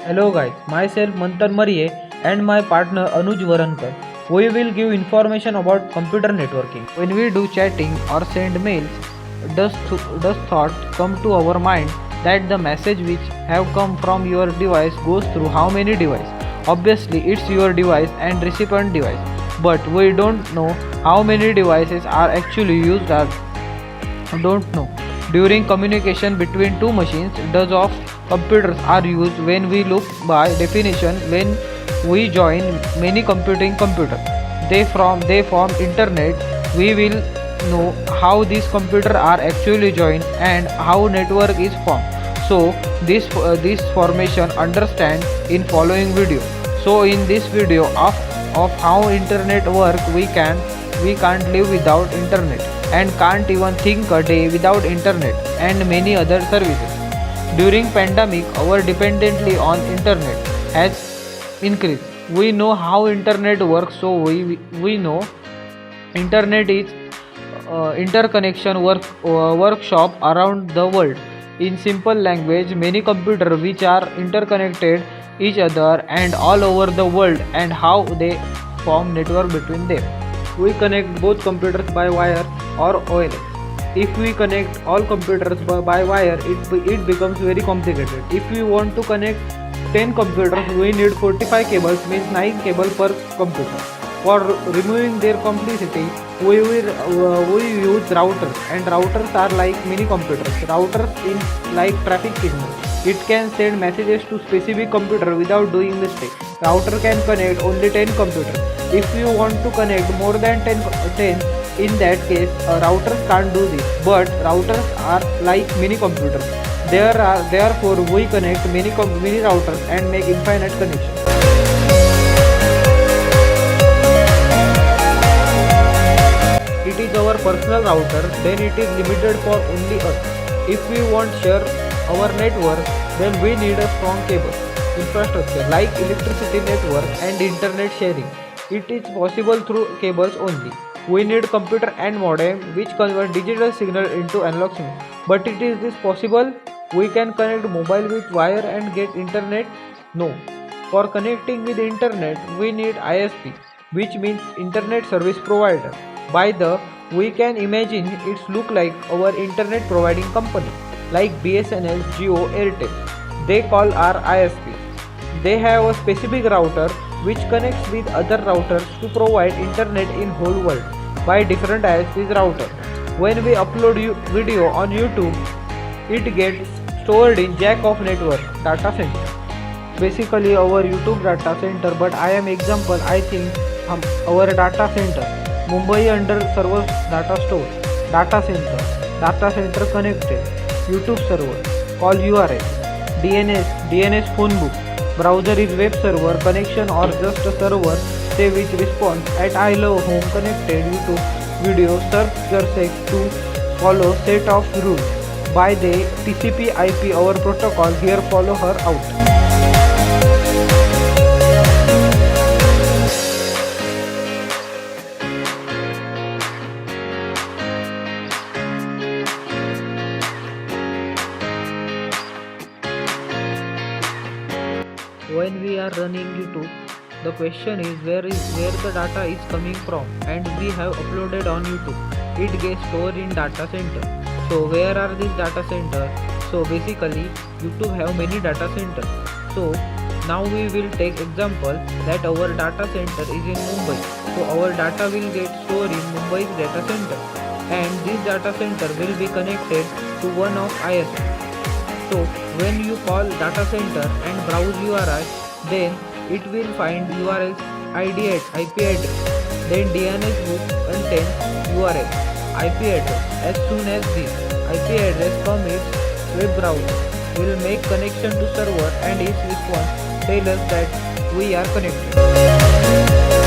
Hello guys, myself Mantan Mariye and my partner Anuj Varankar. We will give information about computer networking. When we do chatting or send mails, does thought come to our mind that the message which have come from your device goes through how many devices? Obviously, it's your device and recipient device, but we don't know how many devices are actually used or don't know. During communication between two machines, dozens of computers are used. When we look by definition, when we join many computing computers, they form internet. We will know how these computers are actually joined and how network is formed. So this formation understand in following video. So in this video of how internet work, we can't live without internet and can't even think a day without internet and many other services. During pandemic, our dependency on internet has increased. We know how internet works, so we know internet is interconnection workshop around the world. In simple language, many computers which are interconnected each other and all over the world and how they form network between them. We connect both computers by wire or OLX. If we connect all computers by wire, it becomes very complicated. If we want to connect 10 computers, we need 45 cables, means 9 cable per computer. For removing their complexity, we use routers, and routers are like mini computers. Routers in like traffic signal. It can send messages to specific computer without doing mistake. Router can connect only 10 computers. If you want to connect more than 10, in that case, routers can't do this. But routers are like mini computers. Therefore we connect mini routers and make infinite connections. It is our personal router, then it is limited for only us. If we want share our network, then we need a strong cable infrastructure like electricity network and internet sharing. It is possible through cables only. We need computer and modem which convert digital signal into analog signal. But it is this possible? We can connect mobile with wire and get internet? No. For connecting with internet, we need ISP, which means internet service provider. By the we can imagine it's look like our internet providing company like BSNL, Jio, Airtel. They call our ISP. They have a specific router which connects with other routers to provide internet in whole world by different ISP's router. When we upload video on YouTube, it gets stored in jack of network data center. Basically our YouTube data center, but I am example. I think our data center Mumbai under server data center connected YouTube server call URL DNS phone book browser is web server connection or just a server say which response at I love home connected YouTube video search to follow set of rules by the TCP IP our protocol here follow her out. When we are running YouTube, the question is where the data is coming from, and we have uploaded on YouTube. It gets stored in data center. So where are these data center? So basically YouTube have many data center. So now we will take example that our data center is in Mumbai. So our data will get stored in Mumbai's data center, and this data center will be connected to one of ISP. So when you call data center and browse URL, then it will find URL's IP address. Then DNS book contains URL, IP address. As soon as this IP address commits, web browser will make connection to server and its response tell us that we are connected.